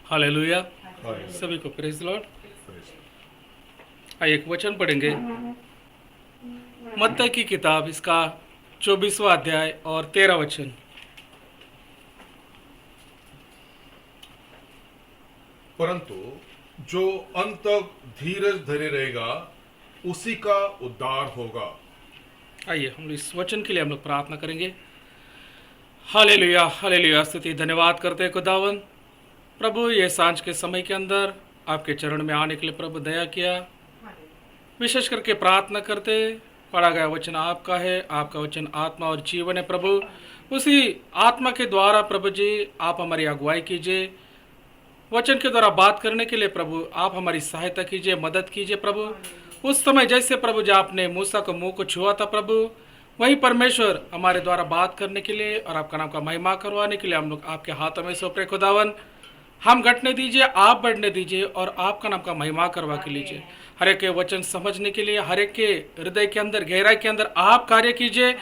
Hallelujah. सभी को praise Lord. आइए एक वचन पढ़ेंगे, मत्ती की किताब, इसका 24वां अध्याय और 13 वचन। परंतु जो अंत तक धीरज धरे रहेगा उसी का उद्धार होगा। आइए हम लोग इस वचन के लिए हम लोग प्रार्थना करेंगे। Hallelujah, hallelujah. स्तुति धन्यवाद करते हैं खुदावन। प्रभु, ये सांझ के समय के अंदर आपके चरण में आने के लिए प्रभु दया किया। विशेष करके प्रार्थना करते, पढ़ा गया वचन आपका है, आपका वचन आत्मा और जीवन है। प्रभु, उसी आत्मा के द्वारा प्रभु जी आप हमारी अगुवाई कीजिए। वचन के द्वारा बात करने के लिए प्रभु आप हमारी सहायता कीजिए, मदद कीजिए। प्रभु, उस समय जैसे प्रभु जी आपने मूसा को मुंह को छुआ था, प्रभु वही परमेश्वर हमारे द्वारा बात करने के लिए और आपका नाम का महिमा करवाने के लिए हम लोग आपके हाथों में सौंप रहे। खुदावन, हम घटने दीजिए, आप बढ़ने दीजिए और आपका नाम का महिमा करवा के लीजिए। हर एक के वचन समझने के लिए, हर एक के हृदय के अंदर, गहराई के अंदर आप कार्य कीजिए।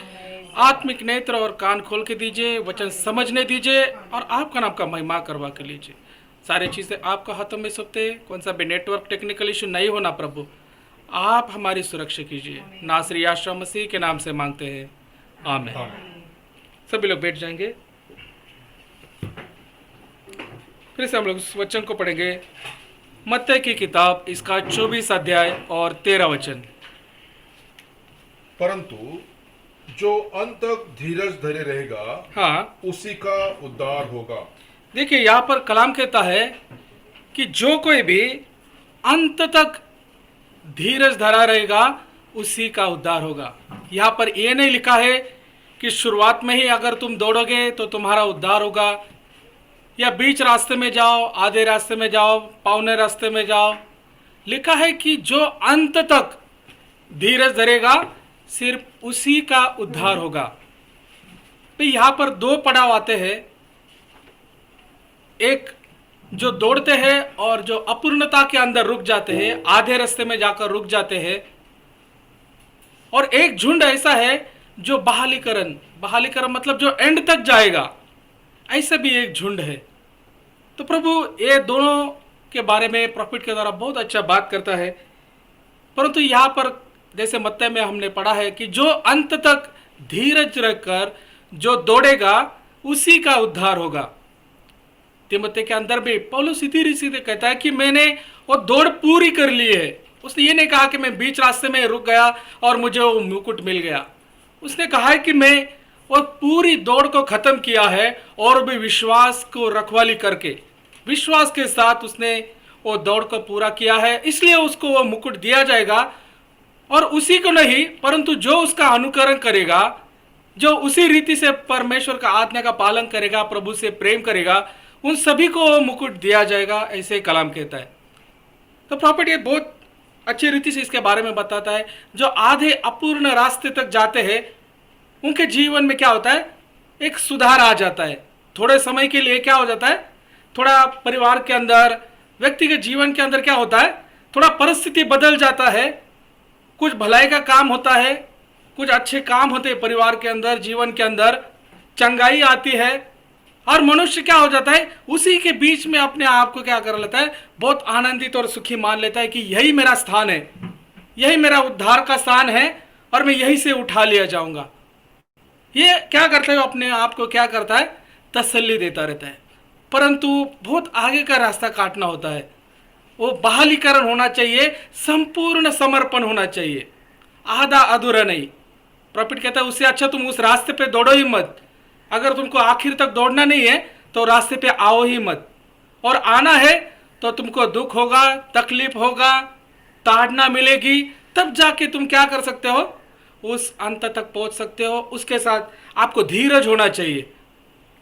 आत्मिक नेत्र और कान खोल के दीजिए, वचन समझने दीजिए और आपका नाम का महिमा करवा के लीजिए। सारी चीज़ें आपका हाथों में सौंपते, कौन सा भी नेटवर्क टेक्निकल इशू नहीं होना प्रभु, आप हमारी सुरक्षा कीजिए। नासरी यीशु मसीह के नाम से मांगते हैं, आमीन। सभी लोग बैठ जाएंगे। फिर से हम लोग उस वचन को पढ़ेंगे, मत्ती की किताब, इसका 24 अध्याय और 13 वचन। परंतु जो अंत तक धीरज धरे रहेगा हाँ, उसी का उद्धार होगा। देखिए यहाँ पर कलाम कहता है कि जो कोई भी अंत तक धीरज धरा रहेगा उसी का उद्धार होगा। यहाँ पर ये नहीं लिखा है कि शुरुआत में ही अगर तुम दौड़ोगे तो तुम्हारा उद्धार होगा, या बीच रास्ते में जाओ, आधे रास्ते में जाओ, पौने रास्ते में जाओ। लिखा है कि जो अंत तक धीरज धरेगा सिर्फ उसी का उद्धार होगा। तो यहाँ पर दो पड़ाव आते हैं, एक जो दौड़ते हैं और जो अपूर्णता के अंदर रुक जाते हैं, आधे रास्ते में जाकर रुक जाते हैं, और एक झुंड ऐसा है जो बहालीकरण मतलब जो एंड तक जाएगा, ऐसा भी एक झुंड है। तो प्रभु ये दोनों के बारे में प्रॉफिट के द्वारा बहुत अच्छा बात करता है। परंतु यहाँ पर जैसे मत्ती में हमने पढ़ा है कि जो अंत तक धीरज रखकर जो दौड़ेगा उसी का उद्धार होगा। तिमोथी के अंदर भी पौलुस सीधे कहता है कि मैंने वो दौड़ पूरी कर ली है। उसने ये नहीं कहा कि मैं बीच रास्ते में रुक गया और मुझे वो मुकुट मिल गया। उसने कहा है कि मैं वो पूरी दौड़ को खत्म किया है और भी विश्वास को रखवाली करके, विश्वास के साथ उसने वो दौड़ को पूरा किया है, इसलिए उसको वो मुकुट दिया जाएगा। और उसी को नहीं, परंतु जो उसका अनुकरण करेगा, जो उसी रीति से परमेश्वर का आज्ञा का पालन करेगा, प्रभु से प्रेम करेगा, उन सभी को वो मुकुट दिया जाएगा, ऐसे कलाम कहता है। तो प्रॉफिट ये बहुत अच्छी रीति से इसके बारे में बताता है। जो आधे अपूर्ण रास्ते तक जाते हैं उनके जीवन में क्या होता है, एक सुधार आ जाता है। थोड़े समय के लिए क्या हो जाता है, थोड़ा परिवार के अंदर, व्यक्तिगत जीवन के अंदर क्या होता है, थोड़ा परिस्थिति बदल जाता है, कुछ भलाई का काम होता है, कुछ अच्छे काम होते हैं परिवार के अंदर, जीवन के अंदर चंगाई आती है, और मनुष्य क्या हो जाता है, उसी के बीच में अपने आप को क्या कर लेता है, बहुत आनंदित और सुखी मान लेता है कि यही मेरा स्थान है, यही मेरा उद्धार का स्थान है और मैं यही से उठा लिया जाऊंगा। ये क्या करता है, अपने आप को क्या करता है, तसल्ली देता रहता है। परंतु बहुत आगे का रास्ता काटना होता है। वो बहालीकरण होना चाहिए, संपूर्ण समर्पण होना चाहिए, आधा अधूरा नहीं। प्रॉफिट कहता है उससे अच्छा तुम उस रास्ते पे दौड़ो ही मत। अगर तुमको आखिर तक दौड़ना नहीं है तो रास्ते पे आओ ही मत, और आना है तो तुमको दुख होगा, तकलीफ होगा, ताड़ना मिलेगी, तब जाके तुम क्या कर सकते हो, उस अंत तक पहुंच सकते हो। उसके साथ आपको धीरज होना चाहिए।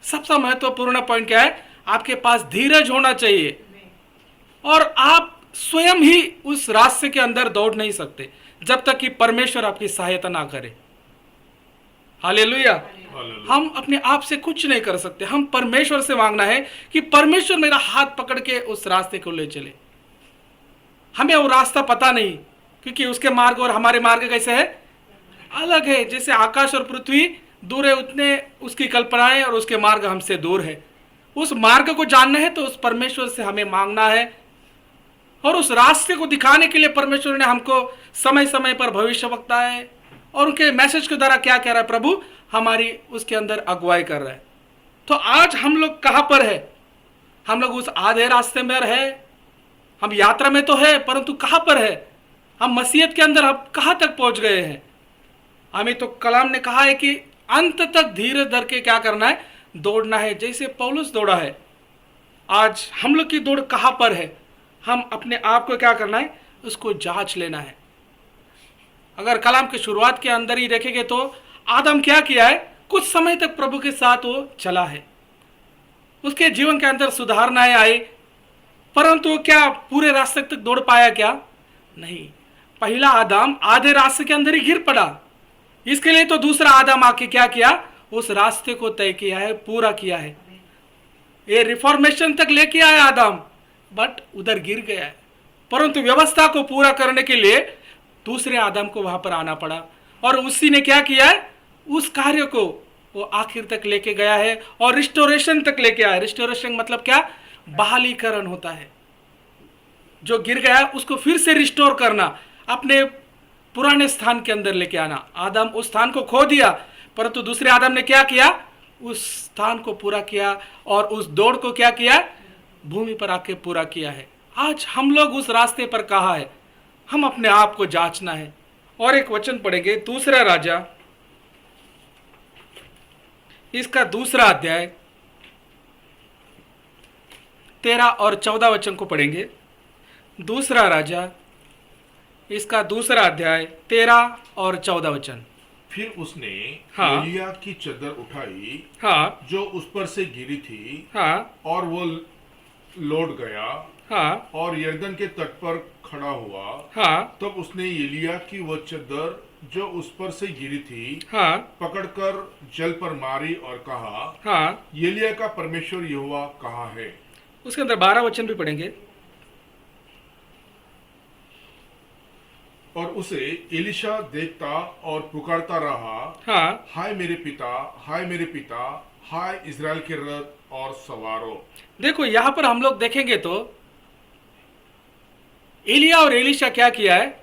सबसे महत्वपूर्ण पॉइंट क्या है, आपके पास धीरज होना चाहिए। और आप स्वयं ही उस रास्ते के अंदर दौड़ नहीं सकते जब तक कि परमेश्वर आपकी सहायता ना करे। हालेलुया। हम अपने आप से कुछ नहीं कर सकते, हम परमेश्वर से मांगना है कि परमेश्वर मेरा हाथ पकड़ के उस रास्ते को ले चले। हमें वो रास्ता पता नहीं, क्योंकि उसके मार्ग और हमारे मार्ग कैसे है, अलग है। जैसे आकाश और पृथ्वी दूर है, उतने उसकी कल्पनाएं और उसके मार्ग हमसे दूर है। उस मार्ग को जानना है तो उस परमेश्वर से हमें मांगना है, और उस रास्ते को दिखाने के लिए परमेश्वर ने हमको समय समय पर भविष्यवक्ता है और उनके मैसेज के द्वारा क्या कह रहा है, प्रभु हमारी उसके अंदर अगुवाई कर रहा है। तो आज हम लोग कहाँ पर है? हम लोग उस आधे रास्ते में है, हम यात्रा में तो है, परंतु कहाँ पर है? हम मसीहत के अंदर हम कहाँ तक पहुंच गए हैं? हमें तो कलाम ने कहा है कि अंत तक धीरे धर के क्या करना है, दौड़ना है, जैसे पौलुस दौड़ा है। आज हम लोग की दौड़ कहाँ पर है? हम अपने आप को क्या करना है, उसको जांच लेना है। अगर कलाम की शुरुआत के अंदर ही देखेंगे तो आदम क्या किया है, कुछ समय तक प्रभु के साथ वो चला है, उसके जीवन के अंदर सुधारनाएं आई, परंतु क्या पूरे रास्ते तक दौड़ पाया? क्या नहीं। पहला आदम आधे रास्ते के अंदर ही गिर पड़ा, इसके लिए तो दूसरा आदम आके क्या किया, उस रास्ते को तय किया है, पूरा किया है। ये रिफॉर्मेशन तक लेके आया आदम, बट उधर गिर गया है, परंतु व्यवस्था को पूरा करने के लिए दूसरे आदम को वहां पर आना पड़ा, और उसी ने क्या किया है, उस कार्य को वो आखिर तक लेके गया है और रिस्टोरेशन तक लेके आया। रिस्टोरेशन मतलब क्या, बहालीकरण होता है। जो गिर गया उसको फिर से रिस्टोर करना, अपने पुराने स्थान के अंदर लेके आना। आदम उस स्थान को खो दिया, परंतु दूसरे आदम ने क्या किया, उस स्थान को पूरा किया और उस दौड़ को क्या किया, भूमि पर आके पूरा किया है। आज हम लोग उस रास्ते पर कहाँ है, हम अपने आप को जांचना है। और एक वचन पढ़ेंगे, दूसरा राजा इसका दूसरा अध्याय 13 और 14 वचन को पढ़ेंगे। दूसरा राजा इसका दूसरा अध्याय 13 और 14 वचन। फिर उसने हाँ। एलिया की चद्दर उठाई, हाँ जो उस पर से गिरी थी, हाँ और वो लौट गया हाँ और यरदन के तट पर खड़ा हुआ। हाँ तब उसने एलिया की वो चद्दर जो उस पर से गिरी थी हाँ पकड़कर जल पर मारी और कहा, हाँ। एलिया का परमेश्वर यहोवा कहाँ है? उसके अंदर 12 वचन भी पढ़ेंगे। और उसे एलिशा देखता और पुकारता रहा, हाँ हाय मेरे पिता, हाय मेरे पिता, हाय इजराइल के रथ और सवारों। देखो यहां पर हम लोग देखेंगे तो एलिया और एलिशा क्या किया है,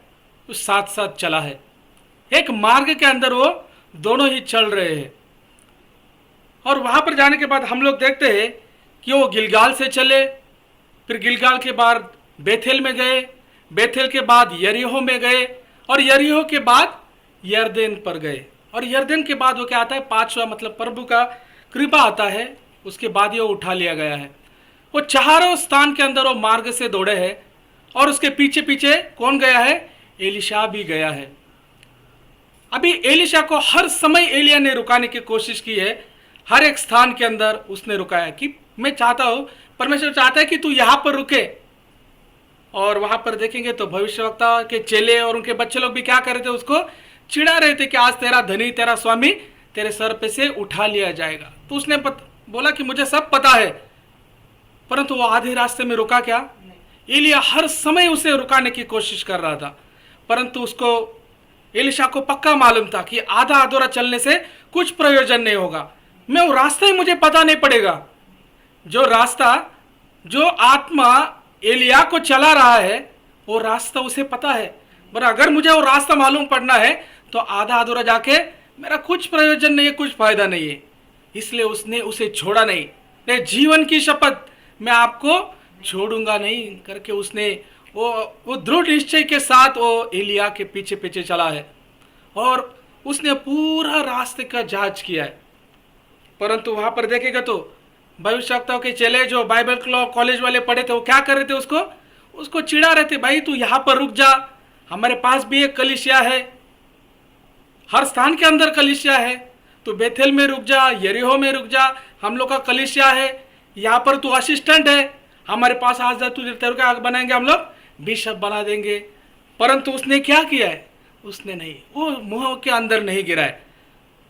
उस साथ साथ चला है, एक मार्ग के अंदर वो दोनों ही चल रहे हैं। और वहां पर जाने के बाद हम लोग देखते हैं कि वो गिलगाल से चले, फिर गिलगाल के बाद बेथेल में गए, बेथेल के बाद यरीहो में गए, और यरीहो के बाद यरदन पर गए, और यरदन के बाद वो क्या आता है, पांचवा मतलब प्रभु का कृपा आता है, उसके बाद ये उठा लिया गया है। वो चारों स्थान के अंदर वो मार्ग से दौड़े हैं, और उसके पीछे पीछे कौन गया है, एलिशा भी गया है। अभी एलिशा को हर समय एलिया ने रुकाने की कोशिश की है, हर एक स्थान के अंदर उसने रुकाया कि मैं चाहता हूं, परमेश्वर चाहता है कि तू यहां पर रुके। और वहां पर देखेंगे तो भविष्यवक्ता के चेले और उनके बच्चे लोग भी क्या कर रहे थे, उसको चिढ़ा रहे थे कि आज तेरा धनी, तेरा स्वामी तेरे सर पे से उठा लिया जाएगा। तो उसने बोला कि मुझे सब पता है, परंतु वो आधे रास्ते में रुका क्या, एलिया हर समय उसे रुकाने की कोशिश कर रहा था, परंतु उसको एलिशा को पक्का मालूम था कि आधा अधूरा चलने से कुछ प्रयोजन नहीं होगा, मैं वो रास्ता ही मुझे पता नहीं पड़ेगा। जो रास्ता, जो आत्मा एलिया को चला रहा है वो रास्ता उसे पता है, पर अगर मुझे वो रास्ता मालूम पड़ना है तो आधा अधूरा जाके मेरा कुछ प्रयोजन नहीं है, कुछ फायदा नहीं है। इसलिए उसने उसे छोड़ा नहीं, मैं जीवन की शपथ मैं आपको छोड़ूंगा नहीं करके उसने वो दृढ़ निश्चय के साथ वो एलिया के पीछे पीछे चला है, और उसने पूरा रास्ते का जांच किया है। परंतु वहां पर देखेगा तो भविष्यवक्ताओं के चेले जो बाइबल कॉलेज वाले पढ़े थे वो क्या कर रहे थे, उसको चिढ़ा रहे थे, भाई तू यहाँ पर रुक जा, हमारे पास भी एक कलीसिया है, हर स्थान के अंदर कलीसिया है, तू बेथेल में रुक जा, यरीहो में रुक जा, हम लोग का कलीसिया है, यहाँ पर तू असिस्टेंट है, हमारे पास आज जा, तू तेरे का बनाएंगे, हम लोग बिशप बना देंगे। परंतु उसने क्या किया है, उसने नहीं, वो मुंह के अंदर नहीं गिरा है,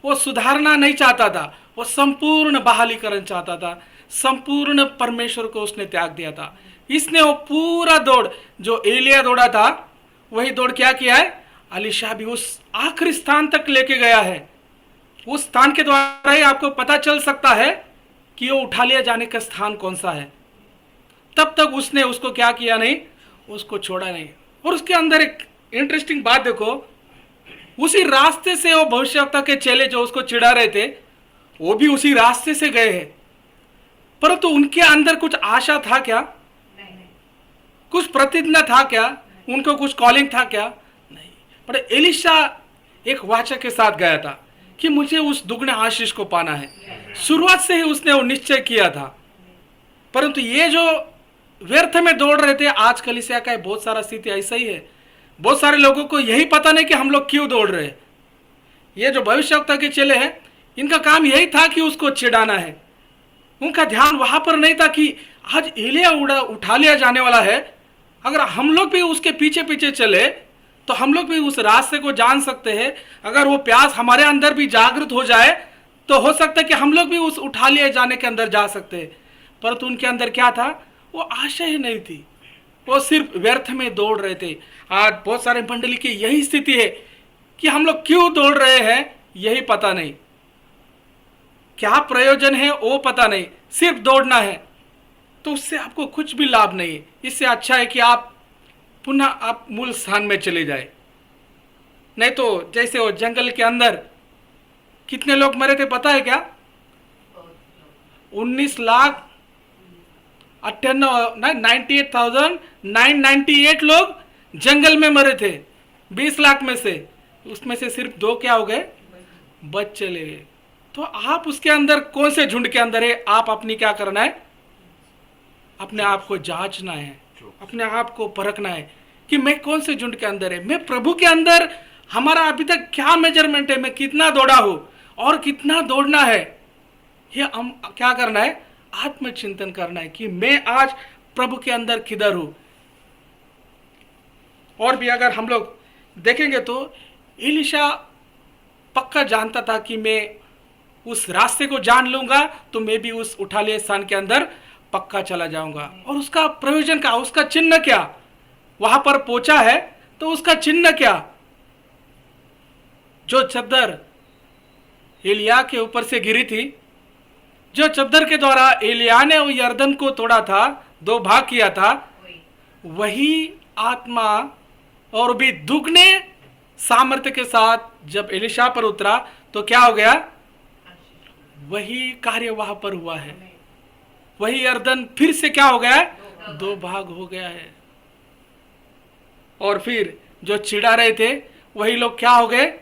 वो सुधारना नहीं चाहता था, वो संपूर्ण बहालीकरण चाहता था, संपूर्ण परमेश्वर को उसने त्याग दिया था। इसने वो पूरा दौड़ जो एलिया दौड़ा था वही दौड़ क्या किया है, एलिशा भी उस आखिरी स्थान तक लेके गया है। उस स्थान के द्वारा ही आपको पता चल सकता है कि वो उठा लिया जाने का स्थान कौन सा है, तब तक उसने उसको क्या किया नहीं, उसको छोड़ा नहीं। और उसके अंदर एक इंटरेस्टिंग बात देखो, उसी रास्ते से वो भविष्यवक्ता के चेले जो उसको चिढ़ा रहे थे, वो भी उसी रास्ते से गए हैं, परंतु उनके अंदर कुछ आशा था क्या? कुछ प्रतिज्ञा था क्या? उनको कुछ कॉलिंग था क्या? नहीं। पर एलिशा एक वाचा के साथ गया था कि मुझे उस दुगने आशीष को पाना है। शुरुआत से ही उसने वो निश्चय किया था। परंतु ये जो व्यर्थ में दौड़ रहे थे, आज कलीसिया का बहुत सारा स्थिति ऐसा ही है। बहुत सारे लोगों को यही पता नहीं कि हम लोग क्यों दौड़ रहे हैं। ये जो भविष्यवक्ता के चेले हैं, इनका काम यही था कि उसको चिढ़ाना है। उनका ध्यान वहां पर नहीं था कि आज एलिया उठा लिया जाने वाला है, अगर हम लोग भी उसके पीछे पीछे चले तो हम लोग भी उस रास्ते को जान सकते हैं। अगर वो प्यास हमारे अंदर भी जागृत हो जाए तो हो सकता है कि हम लोग भी उस उठा लिए जाने के अंदर जा सकते हैं। परंतु उनके अंदर क्या था? वो आशा ही नहीं थी, वो सिर्फ व्यर्थ में दौड़ रहे थे। आज बहुत सारे मंडली की यही स्थिति है कि हम लोग क्यों दौड़ रहे हैं यही पता नहीं, क्या प्रयोजन है वो पता नहीं, सिर्फ दौड़ना है। तो उससे आपको कुछ भी लाभ नहीं है। इससे अच्छा है कि आप पुनः आप मूल स्थान में चले जाए। नहीं तो जैसे वो जंगल के अंदर कितने लोग मरे थे पता है क्या? 19,98,998 लोग जंगल में मरे थे 20 लाख में से। उसमें से सिर्फ 2 क्या हो गए? बच चले गए। तो आप उसके अंदर कौन से झुंड के अंदर है? आप अपनी क्या करना है? अपने आप को जांचना है, अपने आप को परखना है कि मैं कौन से झुंड के अंदर है, मैं प्रभु के अंदर हमारा अभी तक क्या मेजरमेंट है, मैं कितना दौड़ा हूं और कितना दौड़ना है। ये हम क्या करना है? आत्मचिंतन करना है कि मैं आज प्रभु के अंदर किधर हूं। और भी अगर हम लोग देखेंगे तो एलिशा पक्का जानता था कि मैं उस रास्ते को जान लूंगा तो मैं भी उस उठा लिए स्थान के अंदर पक्का चला जाऊंगा। और उसका प्रयोजन क्या? उसका चिन्ह क्या? वहां पर पहुंचा है तो उसका चिन्ह क्या? जो चद्दर एलिया के ऊपर से गिरी थी, जो चद्दर के द्वारा एलिया ने वो यर्दन को तोड़ा था, 2 भाग किया था, वही आत्मा और भी दुगने सामर्थ्य के साथ जब एलिशा पर उतरा तो क्या हो गया? वही कार्य वहां पर हुआ है। वही यर्दन फिर से क्या हो गया है? 2 भाग हो गया है। और फिर जो चिढ़ा रहे थे वही लोग क्या हो गए?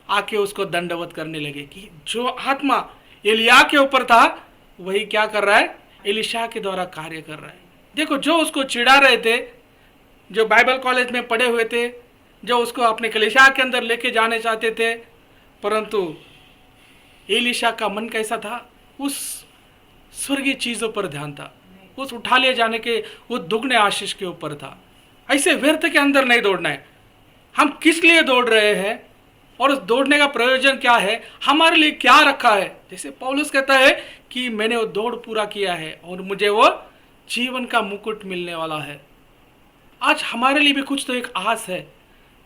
आके उसको दंडवत करने लगे कि जो आत्मा एलिया के ऊपर था वही क्या कर रहा है? एलिशा के द्वारा कार्य कर रहा है। देखो, जो उसको चिढ़ा रहे थे, जो बाइबल कॉलेज में पढ़े हुए थे, जो उसको अपने कलीसिया के अंदर लेके जाने चाहते थे, परंतु एलिशा का मन कैसा था? उस स्वर्गीय चीजों पर ध्यान था, उस उठा लिए जाने के वो दुगने आशीष के ऊपर था। ऐसे व्यर्थ के अंदर नहीं दौड़ना है। हम किस लिए दौड़ रहे हैं और उस दौड़ने का प्रयोजन क्या है, हमारे लिए क्या रखा है? जैसे पौलुस कहता है कि मैंने वो दौड़ पूरा किया है और मुझे वो जीवन का मुकुट मिलने वाला है। आज हमारे लिए भी कुछ तो एक आस है।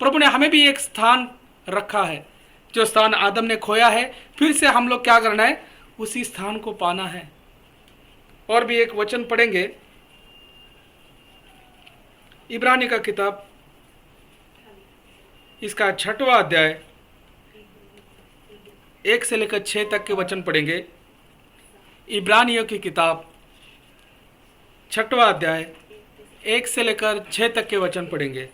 प्रभु ने हमें भी एक स्थान रखा है, जो स्थान आदम ने खोया है, फिर से हम लोग क्या करना है? उसी स्थान को पाना है। और भी एक वचन पढ़ेंगे, इब्रानी का किताब, इसका 6वां अध्याय 1 से लेकर 6 तक के वचन पढ़ेंगे। इब्रानियों की किताब 6वां अध्याय 1 से लेकर 6 तक के वचन पढ़ेंगे।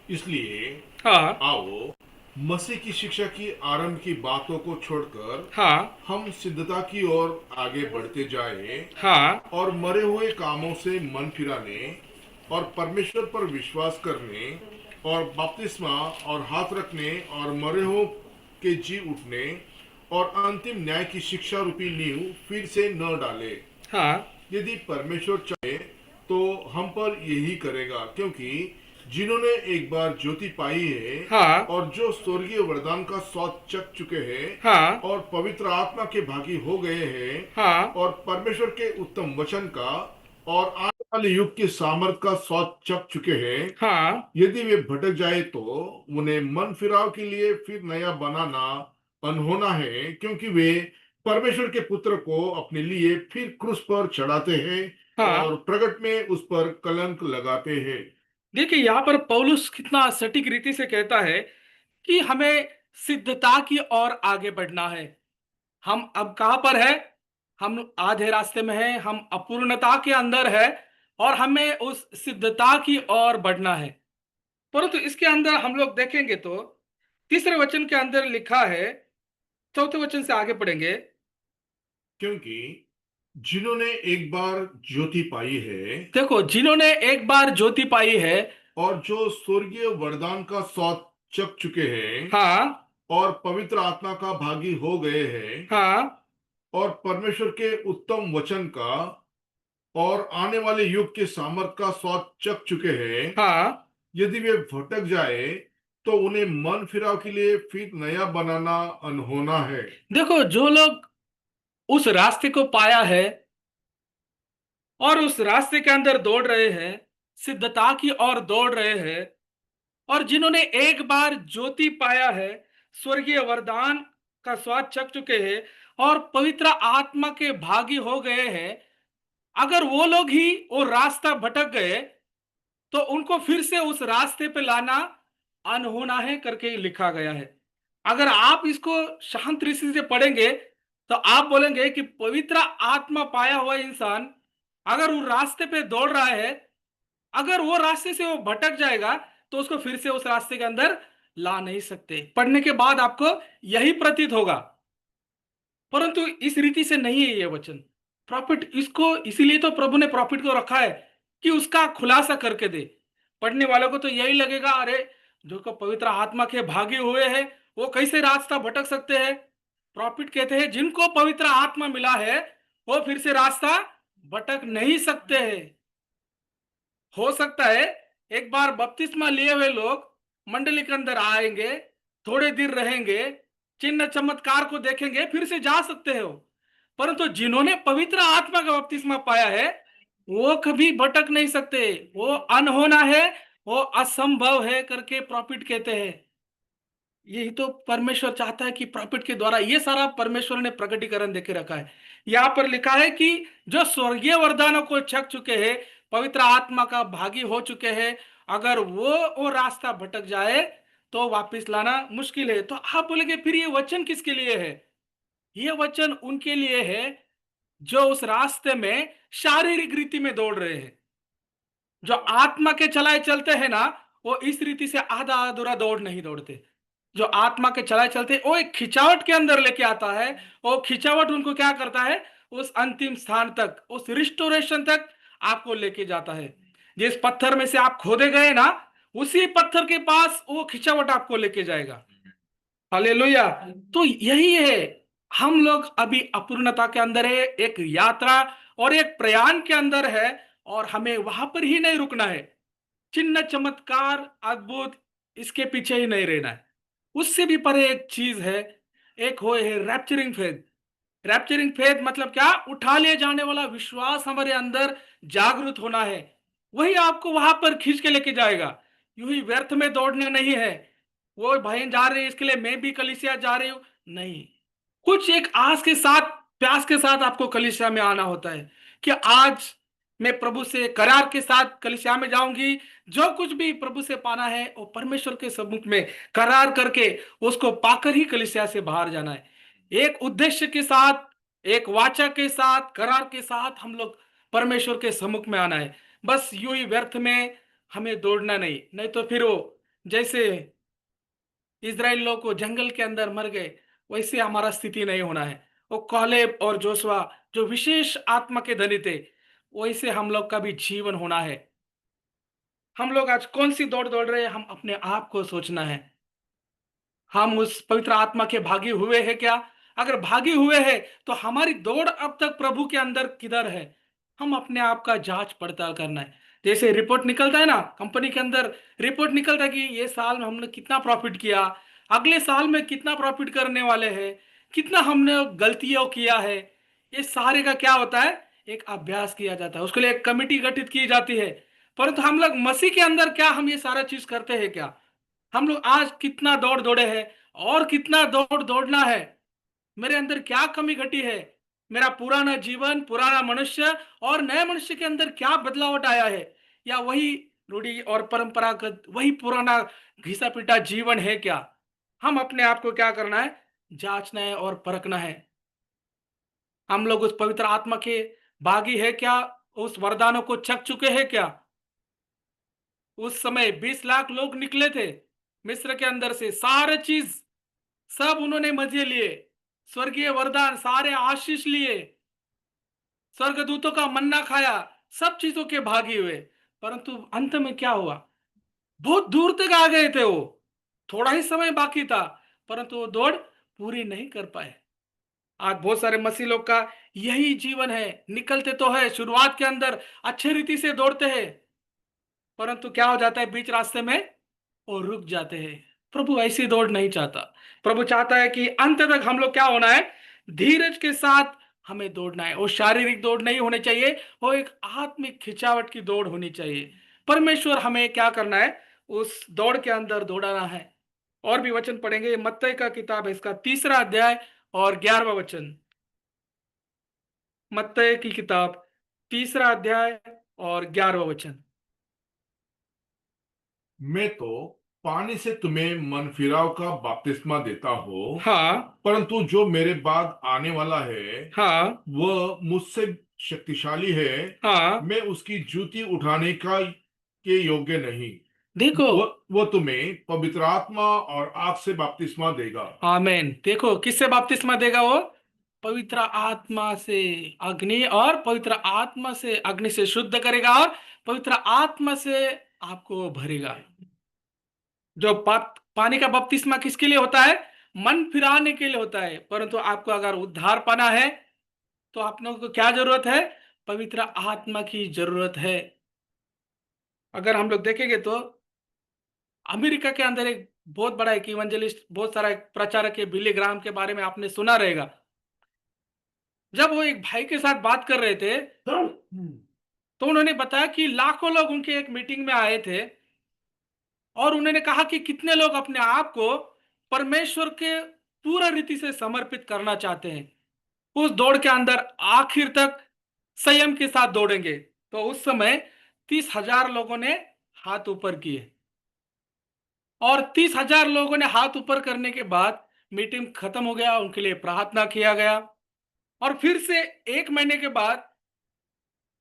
इसलिए हाँ आओ मसीह की शिक्षा की आरंभ की बातों को छोड़कर हाँ हम सिद्धता की ओर आगे बढ़ते जाएं हाँ और मरे हुए कामों से मन फिराने और परमेश्वर पर विश्वास करने और बपतिस्मा और हाथ रखने और मरे हुए के जी उठने और अंतिम न्याय की शिक्षा रूपी नींव फिर से न डाले। हाँ यदि परमेश्वर चाहे तो हम पर यही करेगा, क्योंकि जिन्होंने एक बार ज्योति पाई है हाँ और जो स्वर्गीय वरदान का स्वाद चख चुके हैं हाँ और पवित्र आत्मा के भागी हो गए हैं हाँ और परमेश्वर के उत्तम वचन का और आने वाले युग के सामर्थ का स्वाद चख चुके हैं, हाँ यदि वे भटक जाए तो उन्हें मन फिराव के लिए फिर नया बनाना अनहोना है, क्योंकि वे परमेश्वर के पुत्र को अपने लिए फिर क्रूस पर चढ़ाते हैं और हाँ, प्रकट में उस पर कलंक लगाते हैं। देखिए यहाँ पर पौलुस कितना सटीक रीति से कहता है कि हमें सिद्धता की ओर आगे बढ़ना है। हम अब कहां पर है? हम आधे रास्ते में हैं, हम अपूर्णता के अंदर है और हमें उस सिद्धता की ओर बढ़ना है। परंतु इसके अंदर हम लोग देखेंगे तो तीसरे वचन के अंदर लिखा है, चौथे वचन से आगे पढ़ेंगे। क्योंकि जिन्होंने एक बार ज्योति पाई है देखो, जिन्होंने एक बार ज्योति पाई है। और जो स्वर्गीय वरदान का स्वाद चख चुके हैं हाँ, और पवित्र आत्मा का भागी हो गए हैं हाँ, और परमेश्वर के उत्तम वचन का और आने वाले युग के सामर्थ का स्वाद चख चुके हैं, हाँ। यदि वे भटक जाए तो उन्हें मन फिराव के लिए फिर नया बनाना अनहोना है। देखो, जो लोग उस रास्ते को पाया है और उस रास्ते के अंदर दौड़ रहे हैं, सिद्धता की ओर दौड़ रहे हैं, और जिन्होंने एक बार ज्योति पाया है, स्वर्गीय वरदान का स्वाद चख चुके हैं और पवित्र आत्मा के भागी हो गए हैं, अगर वो लोग ही वो रास्ता भटक गए तो उनको फिर से उस रास्ते पे लाना अनहोना है करके लिखा गया है। अगर आप इसको शांत रीति से पढ़ेंगे तो आप बोलेंगे कि पवित्र आत्मा पाया हुआ इंसान अगर वो रास्ते पे दौड़ रहा है, अगर वो रास्ते से वो भटक जाएगा तो उसको फिर से उस रास्ते के अंदर ला नहीं सकते। पढ़ने के बाद आपको यही प्रतीत होगा, परंतु इस रीति से नहीं है ये वचन। प्रॉफिट इसको इसीलिए तो प्रभु ने प्रॉफिट को रखा है कि उसका खुलासा करके दे। पढ़ने वालों को तो यही लगेगा, अरे जो को पवित्र आत्मा के भागे हुए हैं वो कैसे रास्ता भटक सकते हैं? प्रॉफिट कहते हैं जिनको पवित्र आत्मा मिला है वो फिर से रास्ता भटक नहीं सकते हैं। हो सकता है एक बार बपतिस्मा लिए हुए लोग मंडली के अंदर आएंगे, थोड़े दिन रहेंगे, चिन्ह चमत्कार को देखेंगे, फिर से जा सकते हो। परंतु जिन्होंने पवित्र आत्मा का बपतिस्मा पाया है वो कभी भटक नहीं सकते। वो अनहोना है, वो असंभव है करके प्रॉफिट कहते हैं। यही तो परमेश्वर चाहता है कि प्रॉफिट के द्वारा ये सारा परमेश्वर ने प्रकटीकरण देके रखा है। यहाँ पर लिखा है कि जो स्वर्गीय वरदानों को छक चुके हैं, पवित्र आत्मा का भागी हो चुके हैं, अगर वो रास्ता भटक जाए तो वापस लाना मुश्किल है। तो आप बोलेंगे फिर ये वचन किसके लिए है? ये वचन उनके लिए है जो उस रास्ते में शारीरिक रीति में दौड़ रहे हैं। जो आत्मा के चलाए चलते हैं ना, वो इस रीति से आधा अधूरा दौड़ नहीं दौड़ते। जो आत्मा के चलाए चलते वो एक खिंचावट के अंदर लेके आता है। वो खिंचावट उनको क्या करता है? उस अंतिम स्थान तक, उस रिस्टोरेशन तक आपको लेके जाता है। जिस पत्थर में से आप खोदे गए ना, उसी पत्थर के पास वो खिंचावट आपको लेके जाएगा। हालेलुया। तो यही है, हम लोग अभी अपूर्णता के अंदर है, एक यात्रा और एक प्रयाण के अंदर है, और हमें वहां पर ही नहीं रुकना है। चिन्ह चमत्कार अद्भुत इसके पीछे ही नहीं रहना है। उससे भी परे एक चीज है, एक हो है रैप्चरिंग फेथ। रैप्चरिंग फेथ मतलब क्या? उठा ले जाने वाला विश्वास हमारे अंदर जागृत होना है। वही आपको वहां पर खींच के लेके जाएगा। यूं ही व्यर्थ में दौड़ना नहीं है। वो भाई जा रहे हैं इसके लिए मैं भी कलीसिया जा रही हूं, नहीं। कुछ एक आस के साथ, प्यास के साथ आपको कलीसिया में आना होता है कि आज मैं प्रभु से करार के साथ कलीसिया में जाऊंगी। जो कुछ भी प्रभु से पाना है वो परमेश्वर के सम्मुख में करार करके उसको पाकर ही कलीसिया से बाहर जाना है। एक उद्देश्य के साथ, एक वाचा के साथ, करार के साथ हम लोग परमेश्वर के सम्मुख में आना है। बस यूं ही व्यर्थ में हमें दौड़ना नहीं। नहीं तो फिर वो जैसे इजराइल लोग को जंगल के अंदर मर गए, वैसे हमारा स्थिति नहीं होना है। वो कालेब और जोशुआ जो विशेष आत्मा के धनी थे, वैसे हम लोग का भी जीवन होना है। हम लोग आज कौन सी दौड़ दौड़ रहे हैं, हम अपने आप को सोचना है। हम उस पवित्र आत्मा के भागी हुए हैं क्या? अगर भागी हुए हैं तो हमारी दौड़ अब तक प्रभु के अंदर किधर है? हम अपने आप का जांच पड़ताल करना है। जैसे रिपोर्ट निकलता है ना कंपनी के अंदर, रिपोर्ट निकलता है कि ये साल में हमने कितना प्रॉफिट किया, अगले साल में कितना प्रॉफिट करने वाले हैं, कितना हमने गलतियां किया है। ये सारे का क्या होता है? एक अभ्यास किया जाता है, उसके लिए एक कमिटी गठित की जाती है। परंतु हम लोग मसीह के अंदर क्या हम ये सारा चीज करते हैं क्या? हम लोग आज कितना दौड़ दौड़े हैं और कितना दौड़ दौड़ना है? मेरे अंदर क्या कमी घटी है, मेरा पुराना जीवन, पुराना मनुष्य और नए मनुष्य के अंदर क्या बदलावट आया है, या वही रूढ़ी और परंपरागत वही पुराना घिसा पिटा जीवन है क्या। हम अपने आप को क्या करना है, जांचना है और परखना है। हम लोग उस पवित्र आत्मा के भागी है क्या, उस वरदानों को चख चुके हैं क्या। उस समय 20 लाख लोग निकले थे मिस्र के अंदर से, सारे चीज सब उन्होंने मजे लिए, स्वर्गीय वरदान सारे आशीष लिए, स्वर्गदूतों का मन्ना खाया, सब चीजों के भागी हुए। परंतु अंत में क्या हुआ, बहुत दूर तक आ गए थे वो, थोड़ा ही समय बाकी था, परंतु वो दौड़ पूरी नहीं कर पाए। आज बहुत सारे मसीह लोग का यही जीवन है, निकलते तो है शुरुआत के अंदर, अच्छे रीति से दौड़ते हैं, परंतु क्या हो जाता है बीच रास्ते में वो रुक जाते हैं। प्रभु ऐसी दौड़ नहीं चाहता। प्रभु चाहता है कि अंत तक हम लोग क्या होना है, धीरज के साथ हमें दौड़ना है। वो शारीरिक दौड़ नहीं होनी चाहिए, वो एक आत्मिक खिंचावट की दौड़ होनी चाहिए। परमेश्वर हमें क्या करना है, उस दौड़ के अंदर दौड़ाना है। और भी वचन पढ़ेंगे, मत्ती का किताब है, इसका 3रा अध्याय और 11वां वचन। मत्ती की किताब 3रा अध्याय और 11वां वचन। मैं तो पानी से तुम्हें मन फिराव का बपतिस्मा देता हूँ, हाँ परंतु जो मेरे बाद आने वाला है हाँ वह मुझसे शक्तिशाली है। हाँ। मैं उसकी जूती उठाने का के योग्य नहीं। देखो, वह तुम्हें पवित्र आत्मा और आग से बपतिस्मा देगा। आमेन। देखो किससे बपतिस्मा देगा वो, पवित्र आत्मा से। अग्नि, और पवित्र आत्मा से, अग्नि से शुद्ध करेगा और पवित्र आत्मा से आपको भरेगा। जो पानी का बपतिस्मा किसके लिए होता है, मन फिराने के लिए होता है। परंतु आपको अगर उद्धार पाना है तो आप लोगों को क्या जरूरत है, पवित्र आत्मा की जरूरत है। अगर हम लोग देखेंगे तो अमेरिका के अंदर एक बहुत बड़ा एक इवेंजलिस्ट, बहुत सारा एक प्रचारक है, बिली ग्राहम के बारे में आपने सुना रहेगा। जब वो एक भाई के साथ बात कर रहे थे तो उन्होंने बताया कि लाखों लोग उनके एक मीटिंग में आए थे, और उन्होंने कहा कि कितने लोग अपने आप को परमेश्वर के पूरा रीति से समर्पित करना चाहते हैं, उस दौड़ के अंदर आखिर तक संयम के साथ दौड़ेंगे। तो उस समय 30,000 लोगों ने हाथ ऊपर किए, और 30,000 लोगों ने हाथ ऊपर करने के बाद मीटिंग खत्म हो गया, उनके लिए प्रार्थना किया गया। और फिर से 1 महीने के बाद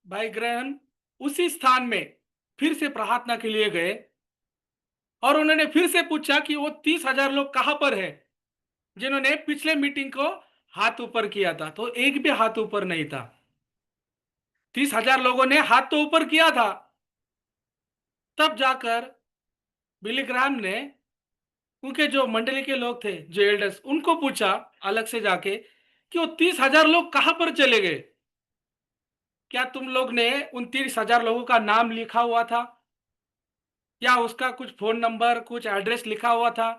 भाई ग्रहण उसी स्थान में फिर से प्रार्थना के लिए गए, और उन्होंने फिर से पूछा कि वो 30,000 लोग कहां पर है जिन्होंने पिछले मीटिंग को हाथ ऊपर किया था। तो एक भी हाथ ऊपर नहीं था। 30,000 लोगों ने हाथ तो ऊपर किया था। तब जाकर बिली ग्राहम ने उनके जो मंडली के लोग थे, जो एल्डर्स, उनको पूछा अलग से जाके कि वो 30,000 लोग कहां पर चले गए। क्या तुम लोग ने उन 30,000 लोगों का नाम लिखा हुआ था, या उसका कुछ फोन नंबर, कुछ एड्रेस लिखा हुआ था?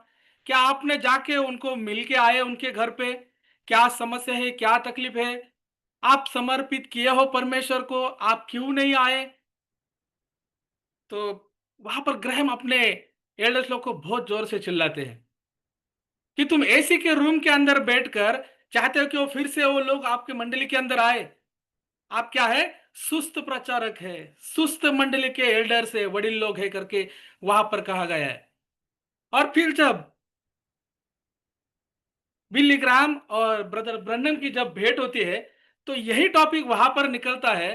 क्या आपने जाके उनको मिल के आए उनके घर पे, क्या समस्या है, क्या तकलीफ है, आप समर्पित किए हो परमेश्वर को, आप क्यों नहीं आए? तो वहां पर ग्रहम अपने एल्डर्स लोग को बहुत जोर से चिल्लाते हैं कि तुम एसी के रूम के अंदर बैठकर चाहते हो कि वो फिर से वो लोग आपके मंडली के अंदर आए। आप क्या है, सुस्त प्रचारक है, सुस्त मंडली के एल्डर्स है, वडील लोग है करके वहां पर कहा गया है। और फिर जब बिली ग्राहम और ब्रदर ब्रनम की जब भेंट होती है तो यही टॉपिक वहां पर निकलता है।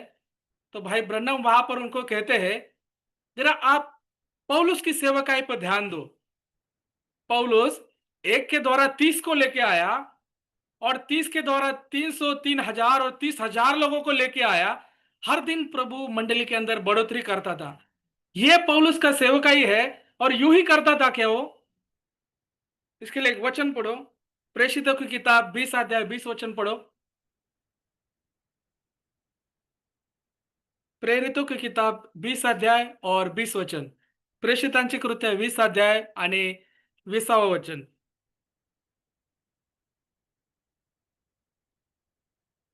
तो भाई ब्रनम वहां पर उनको कहते हैं, जरा आप पौलुस की सेवकाई पर ध्यान दो। पौलुस एक के द्वारा 30 को लेके आया, और 30 के द्वारा 300, 3,000 और 30,000 लोगों को लेके आया। हर दिन प्रभु मंडली के अंदर बढ़ोतरी करता था। यह पौलुस का सेवकाई है। और यूं ही करता था क्या वो, इसके लिए एक वचन पढ़ो, प्रेषितों की किताब 20 अध्याय 20 वचन पढ़ो। प्रेरितों की किताब 20 अध्याय और 20 वचन, प्रेषितांची कृत्य 20 अध्याय आणि 20वं वचन।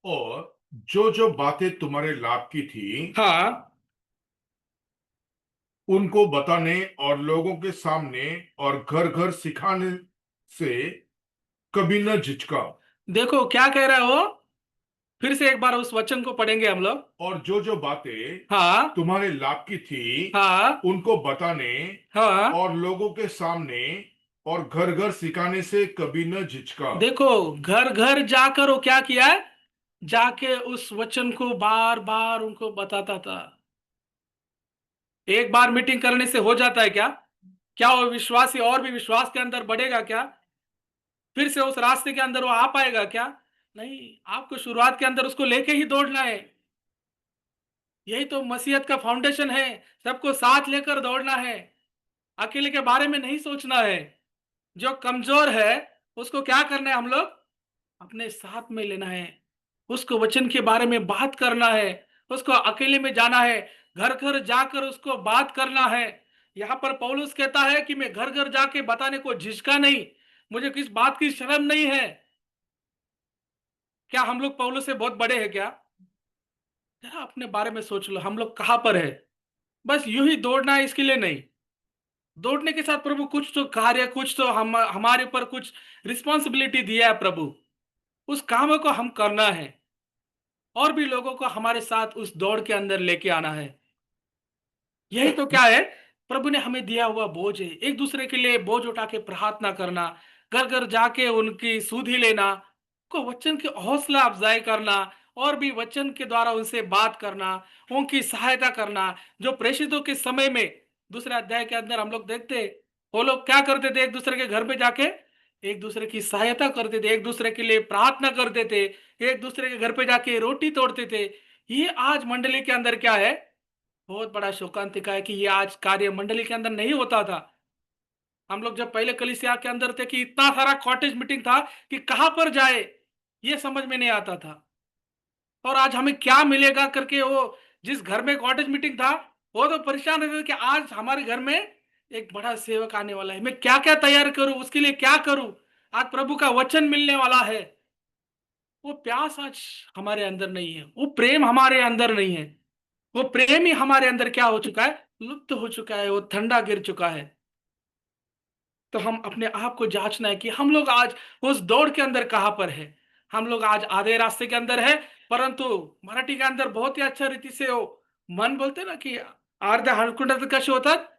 और जो जो बातें तुम्हारे लाभ की थी हाँ उनको बताने और लोगों के सामने और घर घर सिखाने से कभी न झिझका। देखो क्या कह रहा है वो, फिर से एक बार उस वचन को पढ़ेंगे हम लोग। और जो जो बातें हाँ तुम्हारे लाभ की थी हाँ उनको बताने हाँ। और लोगों के सामने और घर घर सिखाने से कभी न झिझका। देखो घर घर जाकर वो क्या किया है, जाके उस वचन को बार बार उनको बताता था। एक बार मीटिंग करने से हो जाता है क्या? क्या वो विश्वासी और भी विश्वास के अंदर बढ़ेगा क्या? फिर से उस रास्ते के अंदर वो आ पाएगा क्या? नहीं। आपको शुरुआत के अंदर उसको लेके ही दौड़ना है। यही तो मसीहत का फाउंडेशन है। सबको साथ लेकर दौड़ना है। अकेले के बारे में नहीं सोचना है। जो कमजोर है उसको क्या करना है हम लोग, अपने साथ में लेना है। उसको वचन के बारे में बात करना है। उसको अकेले में जाना है। घर घर जाकर उसको बात करना है। यहाँ पर पौलुस कहता है कि मैं घर घर जाके बताने को झिझका नहीं, मुझे किस बात की शर्म नहीं है। क्या हम लोग पौलुस से बहुत बड़े हैं क्या? जरा अपने बारे में सोच लो, हम लोग कहां पर है। बस यूं ही दौड़ना है इसके लिए नहीं। दौड़ने के साथ प्रभु कुछ तो कार्य, कुछ तो हमारे ऊपर कुछ रिस्पॉन्सिबिलिटी दिया है प्रभु। उस काम को हम करना है। और भी लोगों को हमारे साथ उस दौड़ के अंदर लेके आना है। यही तो क्या है, प्रभु ने हमें दिया हुआ बोझ है। एक दूसरे के लिए बोझ उठा के प्रार्थना करना, घर घर जाके उनकी सुधि लेना, को वचन की हौसला अफजाई करना, और भी वचन के द्वारा उनसे बात करना, उनकी सहायता करना। जो प्रेषितों के समय में दूसरे अध्याय के अंदर हम लोग देखते हैं, वो लोग क्या करते थे, एक दूसरे के घर पे जाके एक दूसरे की सहायता करते थे, एक दूसरे के लिए प्रार्थना करते थे, एक दूसरे के घर पे जाके रोटी तोड़ते थे। ये आज मंडली के अंदर क्या है, बहुत बड़ा शोकांतिका है कि ये आज कार्य मंडली के अंदर नहीं होता था। हम लोग जब पहले कलीसिया के अंदर थे कि इतना सारा कॉटेज मीटिंग था कि कहां पर जाए ये समझ में नहीं आता था। और आज हमें क्या मिलेगा करके वो जिस घर में कॉटेज मीटिंग था, वो तो परेशान रहते थे कि आज हमारे घर में एक बड़ा सेवक आने वाला है, मैं क्या क्या तैयार करूं, उसके लिए क्या करूं। आज प्रभु का वचन मिलने वाला है। वो प्यास आज हमारे अंदर नहीं है, वो प्रेम हमारे अंदर नहीं है। वो प्रेम ही हमारे अंदर क्या हो चुका है, लुप्त हो चुका है, वो ठंडा गिर चुका है। तो हम अपने आप को जांचना है कि हम लोग आज उस दौड़ के अंदर कहां पर है। हम लोग आज आधे रास्ते के अंदर है, परंतु मराठी के अंदर बहुत ही अच्छा रीति से वो मन बोलते ना कि अर्ध्या हळकुंडाचं कसे होतात,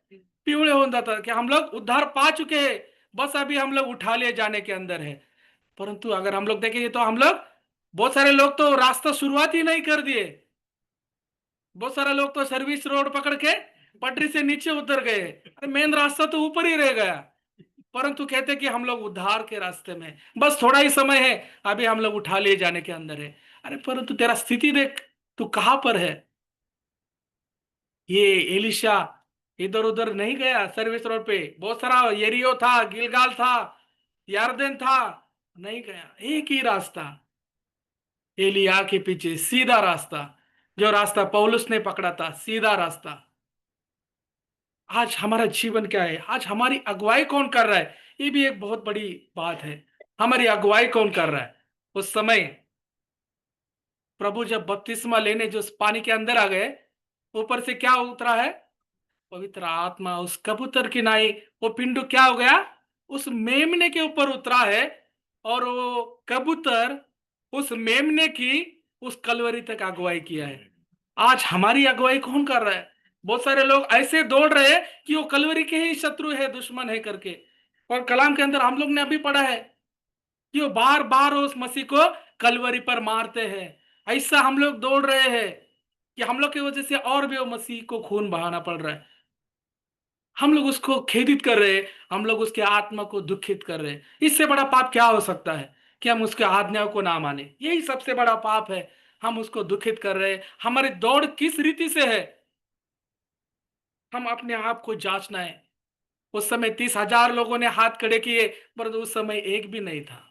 पिवळे होऊन जातात, कि हम लोग उद्धार पा चुके हैं। बस अभी हम लोग उठा लिए जाने के अंदर है। परंतु अगर हम लोग देखेंगे तो हम लोग, बहुत सारे लोग तो रास्ता शुरुआत ही नहीं कर दिए। बहुत सारे लोग तो सर्विस रोड पकड़ के पटरी से नीचे उतर गए, अरे मेन रास्ता तो ऊपर ही रह गया। परंतु कहते कि हम लोग उद्धार के रास्ते में हैं। बस थोड़ा ही समय है, अभी हम लोग उठा लिए जाने के अंदर है। अरे परंतु तेरा स्थिति देख, तू कहां पर है। ये एलिशा इधर उधर नहीं गया सर्विस रोड पे, बहुत सारा यरीहो था, गिलगाल था, यरदन था, नहीं गया। एक ही रास्ता, एलिया के पीछे सीधा रास्ता, जो रास्ता पौलुस ने पकड़ा था, सीधा रास्ता। आज हमारा जीवन क्या है, आज हमारी अगुवाई कौन कर रहा है, ये भी एक बहुत बड़ी बात है। हमारी अगुवाई कौन कर रहा है। उस समय प्रभु जब बपतिस्मा लेने जो उस पानी के अंदर आ गए, ऊपर से क्या उतरा है, पवित्र आत्मा उस कबूतर की नाई, वो पिंडू क्या हो गया, उस मेमने के ऊपर उतरा है। और वो कबूतर उस मेमने की उस कलवरी तक अगुवाई किया है। आज हमारी अगुवाई कौन कर रहा है। बहुत सारे लोग ऐसे दौड़ रहे हैं कि वो कलवरी के ही शत्रु है, दुश्मन है करके। और कलाम के अंदर हम लोग ने अभी पढ़ा है कि वो बार बार उस मसीह को कलवरी पर मारते हैं। ऐसा हम लोग दौड़ रहे हैं कि हम लोग की वजह से और भी वो मसीह को खून बहाना पड़ रहा है। हम लोग उसको खेदित कर रहे हैं, हम लोग उसके आत्मा को दुखित कर रहे हैं। इससे बड़ा पाप क्या हो सकता है कि हम उसके आज्ञाओं को ना माने। यही सबसे बड़ा पाप है। हम उसको दुखित कर रहे हैं। हमारी दौड़ किस रीति से है, हम अपने आप को जांचना है। उस समय 30,000 लोगों ने हाथ खड़े किए, पर उस समय एक भी नहीं था।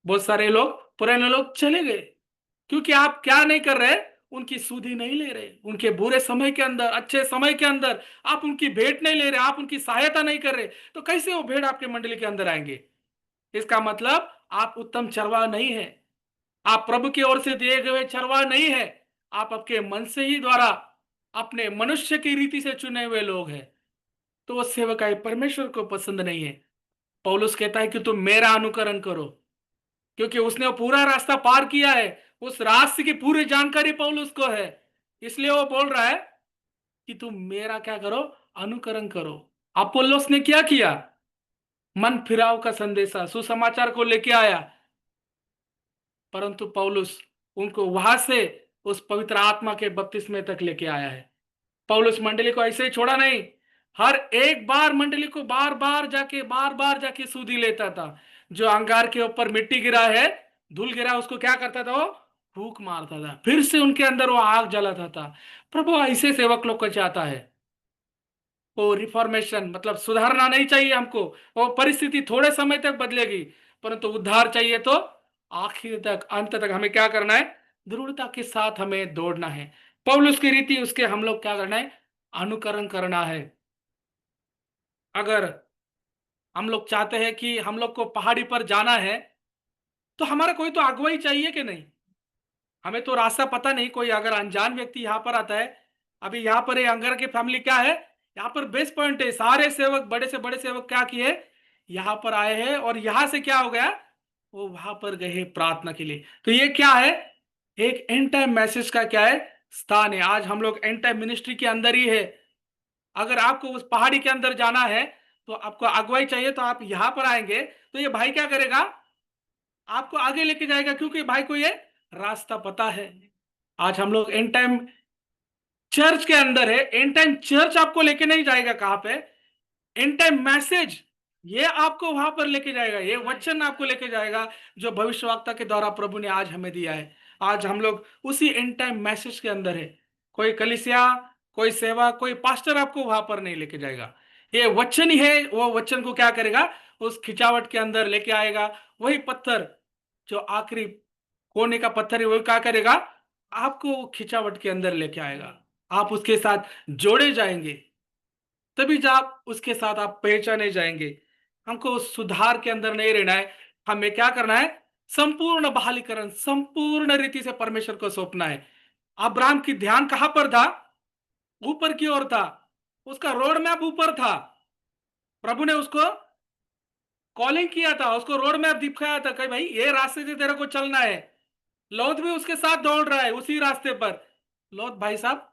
बहुत सारे लोग, पुराने लोग चले गए, क्योंकि आप क्या नहीं कर रहे, उनकी सुधि नहीं ले रहे। उनके बुरे समय के अंदर, अच्छे समय के अंदर आप उनकी भेंट नहीं ले रहे, आप उनकी सहायता नहीं कर रहे, तो कैसे वो भेड़ आपके मंडली के अंदर आएंगे। इसका मतलब आप उत्तम चरवाह नहीं है। आप प्रभु की ओर से दिए गए चरवाह नहीं है। आप आपके मन से ही द्वारा अपने मनुष्य की रीति से चुने हुए लोग हैं। तो वो सेवकाई परमेश्वर को पसंद नहीं है। पौलुस कहता है कि तुम मेरा अनुकरण करो। क्योंकि उसने वो पूरा रास्ता पार किया है, उस रास्ते की पूरी जानकारी पौलुस को है। इसलिए वो बोल रहा है कि तुम मेरा क्या करो, अनुकरण करो। अपोल्लोस ने क्या किया, मन फिराव का संदेशा सुसमाचार को लेके आया, परंतु पौलुस उनको वहां से उस पवित्र आत्मा के बपतिस्मे तक लेके आया है। पौलुस मंडली को ऐसे ही छोड़ा नहीं, हर एक बार मंडली को बार बार जाके सूदी लेता था। जो अंगार के ऊपर मिट्टी गिरा है, धूल गिरा, उसको क्या करता था, वो फूंक मारता था, फिर से उनके अंदर वो आग जलाता था। प्रभु ऐसे सेवक लोग को चाहता है। वो रिफॉर्मेशन मतलब सुधारना नहीं चाहिए हमको, वो परिस्थिति थोड़े समय तक बदलेगी, परंतु उद्धार चाहिए तो आखिर तक, अंत तक हमें क्या करना है, दृढ़ता के साथ हमें दौड़ना है। पौलुस की रीति उसके हम लोग क्या करना है, अनुकरण करना है। अगर हम लोग चाहते हैं कि हम लोग को पहाड़ी पर जाना है, तो हमारा कोई तो अगुवाई चाहिए कि नहीं। हमें तो रास्ता पता नहीं, कोई अगर अनजान व्यक्ति यहाँ पर आता है, अभी यहाँ पर ये अंगर की फैमिली क्या है, यहाँ पर बेस पॉइंट है, सारे सेवक बड़े से बड़े सेवक क्या किए, यहाँ पर आए हैं, और यहां से क्या हो गया, वो वहां पर गए प्रार्थना के लिए। तो ये क्या है, एक एंड टाइम मैसेज का क्या है, स्थान है। आज हम लोग एंड टाइम मिनिस्ट्री के अंदर ही है। अगर आपको उस पहाड़ी के अंदर जाना है, तो आपको अगुवाई चाहिए, तो आप यहां पर आएंगे, तो ये भाई क्या करेगा, आपको आगे लेके जाएगा, क्योंकि भाई को ये रास्ता पता है। आज हम लोग एंड टाइम चर्च के अंदर है, एंड टाइम चर्च आपको लेके नहीं जाएगा कहां पे, एंड टाइम मैसेज ये आपको वहां पर लेके जाएगा, ये वचन आपको लेके जाएगा जो भविष्यवक्ता के द्वारा प्रभु ने आज हमें दिया है। आज हम लोग उसी एंड टाइम मैसेज के अंदर है। कोई कलीसिया, कोई सेवा, कोई पास्टर आपको वहां पर नहीं लेके जाएगा। ये वचन ही है, वो वचन को क्या करेगा, उस खिंचावट के अंदर लेके आएगा। वही पत्थर जो आखिरी कोने का पत्थर है, वो क्या करेगा, आपको खिंचावट के अंदर लेके आएगा। आप उसके साथ जोड़े जाएंगे, तभी जब आप उसके साथ आप पहचाने जाएंगे। हमको उस सुधार के अंदर नहीं रहना है, हमें क्या करना है, संपूर्ण बहालीकरण, संपूर्ण रीति से परमेश्वर को सौंपना है। अब्राहम की ध्यान कहां पर था, ऊपर की ओर था, उसका रोड मैप ऊपर था। प्रभु ने उसको कॉलिंग किया था, उसको रोड मैप दिखाया था कि भाई ये रास्ते से तेरे को चलना है। लौत भी उसके साथ दौड़ रहा है उसी रास्ते पर। लौत भाई साहब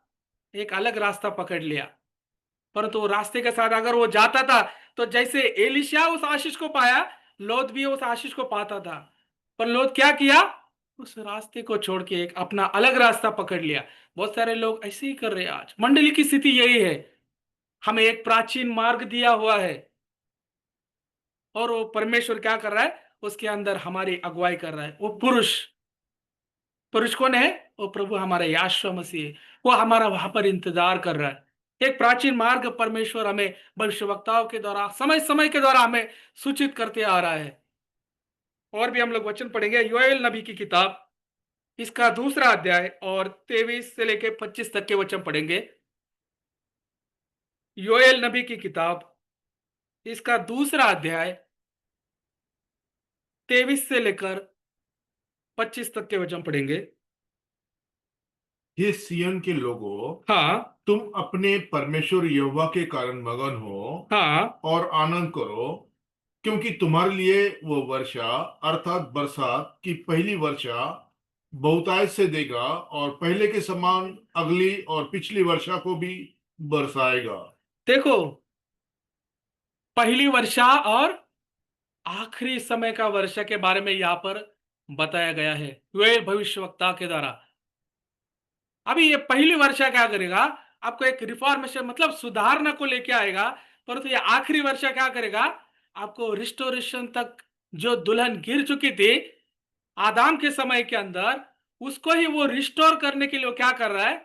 एक अलग रास्ता पकड़ लिया, परंतु वो रास्ते के साथ अगर वो जाता था, तो जैसे एलिशा उस आशीष को पाया, लौत भी उस आशीष को पाता था। पर लौत क्या किया, उस रास्ते को छोड़ के एक अपना अलग रास्ता पकड़ लिया। बहुत सारे लोग ऐसे ही कर रहे हैं। आज मंडली की स्थिति यही है, हमें एक प्राचीन मार्ग दिया हुआ है, और वो परमेश्वर क्या कर रहा है, उसके अंदर हमारी अगुवाई कर रहा है। वो पुरुष, पुरुष कौन है, वो प्रभु हमारा यीशु मसीह है। वो हमारा वहां पर इंतजार कर रहा है। एक प्राचीन मार्ग परमेश्वर हमें भविष्यवक्ताओं के द्वारा, समय समय के द्वारा हमें सूचित करते आ रहा है। और भी हम लोग वचन पढ़ेंगे, योएल नबी की किताब, इसका दूसरा अध्याय और 23 से लेकर 25 तक के वचन पढ़ेंगे। योएल नबी की किताब, इसका दूसरा अध्याय 23 से लेकर 25 तक के वचन पढ़ेंगे। हे सियन के लोगों, हाँ तुम अपने परमेश्वर यहोवा के कारण मगन हो हाँ। और आनंद करो, क्योंकि तुम्हारे लिए वो वर्षा अर्थात बरसात की पहली वर्षा बहुतायत से देगा, और पहले के समान अगली और पिछली वर्षा को भी बरसाएगा। देखो, पहली वर्षा और आखिरी समय का वर्षा के बारे में यहां पर बताया गया है वे भविष्यवक्ता के द्वारा। अभी ये पहली वर्षा क्या करेगा, आपको एक रिफॉर्मेशन मतलब सुधारना को लेके आएगा, परंतु ये आखिरी वर्षा क्या करेगा, आपको रिस्टोरेशन तक। जो दुल्हन गिर चुकी थी आदाम के समय के अंदर, उसको ही वो रिस्टोर करने के लिए वो क्या कर रहा है,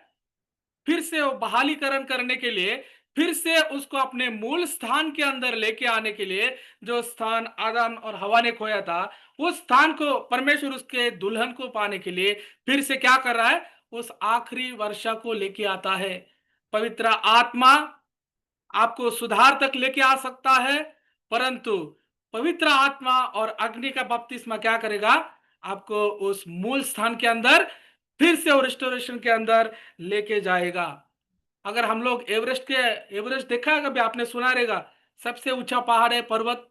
फिर से वो बहालीकरण करने के लिए, फिर से उसको अपने मूल स्थान के अंदर लेके आने के लिए, जो स्थान आदम और हवा ने खोया था, उस स्थान को परमेश्वर उसके दुल्हन को पाने के लिए फिर से क्या कर रहा है, उस आखिरी वर्षा को लेके आता है। पवित्र आत्मा आपको सुधार तक लेके आ सकता है, परंतु पवित्र आत्मा और अग्नि का बपतिस्मा क्या करेगा, आपको उस मूल स्थान के अंदर फिर से रिस्टोरेशन के अंदर लेके जाएगा। अगर हम लोग एवरेस्ट देखा है कभी, आपने सुना रहेगा, सबसे ऊंचा पहाड़ है पर्वत,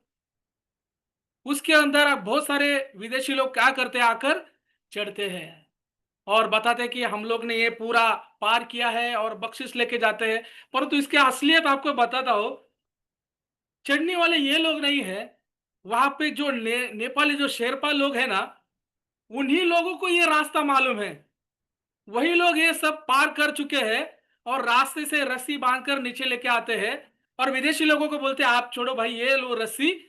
उसके अंदर अब बहुत सारे विदेशी लोग क्या करते हैं, आकर चढ़ते हैं और बताते हैं कि हम लोग ने ये पूरा पार किया है और बख्शिश लेके जाते हैं। परंतु इसकी असलियत आपको बताता हो, चढ़ने वाले ये लोग नहीं है। वहां पे जो नेपाली जो शेरपा लोग हैं ना, उन्हीं लोगों को ये रास्ता मालूम है। वही लोग ये सब पार कर चुके हैं और रास्ते से रस्सी बांधकर नीचे लेके आते हैं और विदेशी लोगों को बोलते हैं आप छोड़ो भाई, ये लो रस्सी।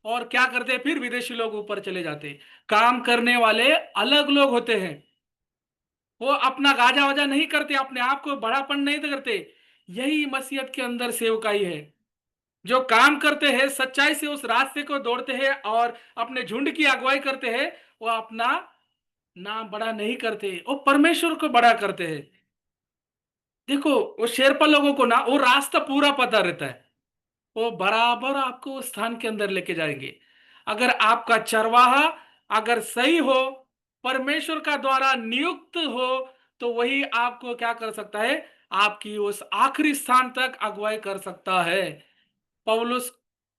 और क्या करते हैं फिर, विदेशी लोग ऊपर चले जाते हैं। काम करने वाले अलग लोग होते हैं। वो अपना गाजा वाजा नहीं करते, अपने आप को बड़ापन नहीं करते। यही मसीहत के अंदर सेवकाई है। जो काम करते हैं, सच्चाई से उस रास्ते को दौड़ते हैं और अपने झुंड की अगुवाई करते हैं, वो अपना नाम बड़ा नहीं करते, वो परमेश्वर को बड़ा करते हैं। देखो, वो शेरपा लोगों को ना वो रास्ता पूरा पता रहता है। वो बराबर आपको उस स्थान के अंदर लेके जाएंगे। अगर आपका चरवाहा अगर सही हो, परमेश्वर का द्वारा नियुक्त हो, तो वही आपको क्या कर सकता है, आपकी उस आखिरी स्थान तक अगुवाई कर सकता है। पौलुस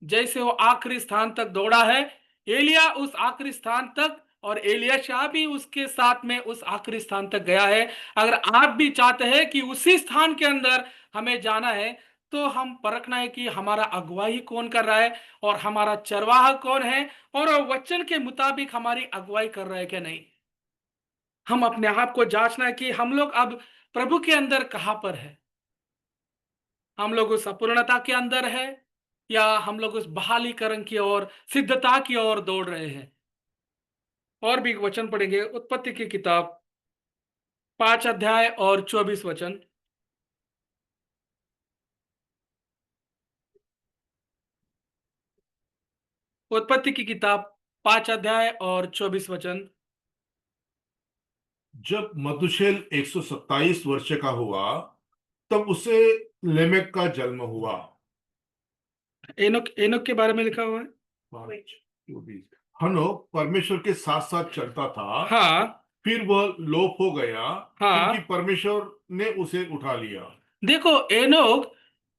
जैसे वो आखिरी स्थान तक दौड़ा है, एलिया उस आखिरी स्थान तक, और एलियशा भी उसके साथ में उस आखिरी स्थान तक गया है। अगर आप भी चाहते हैं कि उसी स्थान के अंदर हमें जाना है, तो हम परखना है कि हमारा अगुवाई कौन कर रहा है और हमारा चरवाहा कौन है, और वो वचन के मुताबिक हमारी अगुवाई कर रहा है क्या नहीं। हम अपने आप को जांचना है कि हम लोग अब प्रभु के अंदर कहां पर है। हम लोग उस अपूर्णता के अंदर है, या हम लोग उस बहालीकरण की ओर, सिद्धता की ओर दौड़ रहे हैं। और भी वचन पढ़ेंगे, उत्पत्ति की किताब 5 अध्याय और 24 वचन। उत्पत्ति की किताब 5 अध्याय और 24 वचन। जब मधुशेल 127 वर्ष का हुआ, तब उसे लेमेक का जन्म हुआ। एनोक, एनोक के बारे में लिखा हुआ है। 5:24। हनोक परमेश्वर के साथ साथ चलता था, हाँ, फिर वह लोप हो गया क्योंकि हाँ। परमेश्वर ने उसे उठा लिया। देखो, एनोक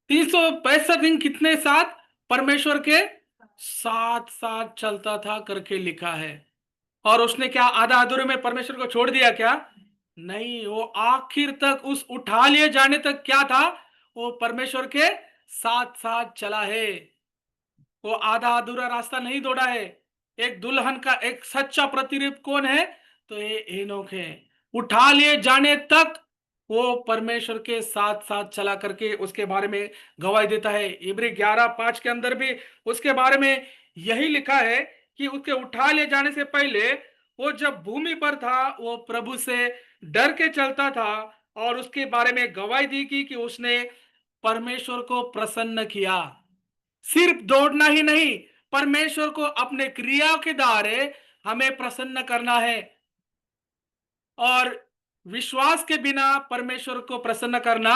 365 दिन कितने साथ परमेश्वर के साथ साथ चलता था करके लिखा है। और उसने क्या आधा अधूरे में परमेश्वर को छोड़ दिया क्या? नहीं, वो आखिर तक उस उठा लिए जाने तक क्या था, वो परमेश्वर के साथ साथ चला है। वो आधा अधूरा रास्ता नहीं दौड़ा है। एक दुल्हन का एक सच्चा प्रतिरूप कौन है? तो ये एनोक है। उठा लिए जाने तक वो परमेश्वर के साथ साथ चला करके उसके बारे में गवाही देता है। इब्री 11:5 के अंदर भी उसके बारे में यही लिखा है कि उसके उठा लिए जाने से पहले वो जब भूमि पर था, वो प्रभु से डर के चलता था, और उसके बारे में गवाही दी कि उसने परमेश्वर को प्रसन्न किया। सिर्फ दौड़ना ही नहीं, परमेश्वर को अपने क्रिया के द्वारा हमें प्रसन्न करना है। और विश्वास के बिना परमेश्वर को प्रसन्न करना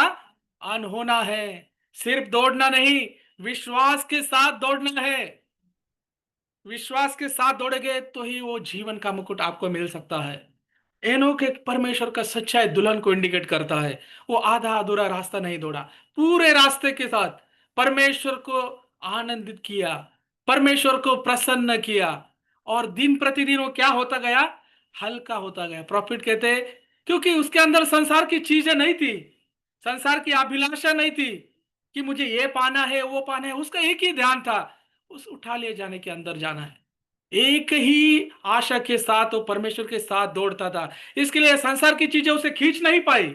अनहोना है। सिर्फ दौड़ना नहीं, विश्वास के साथ दौड़ना है। विश्वास के साथ दौड़ेंगे तो ही वो जीवन का मुकुट आपको मिल सकता है। एनोक एक परमेश्वर का सच्चाई दुल्हन को इंडिकेट करता है। वो आधा अधूरा रास्ता नहीं दौड़ा, पूरे रास्ते के साथ परमेश्वर को आनंदित किया, परमेश्वर को प्रसन्न किया। और दिन प्रतिदिन वो क्या होता गया, हल्का होता गया। प्रॉफिट कहते हैं, क्योंकि उसके अंदर संसार की चीजें नहीं थी, संसार की अभिलाषा नहीं थी कि मुझे ये पाना है वो पाना है। उसका एक ही ध्यान था, उस उठा लिए जाने के अंदर जाना है। एक ही आशा के साथ वो परमेश्वर के साथ दौड़ता था। इसके लिए संसार की चीजें उसे खींच नहीं पाई।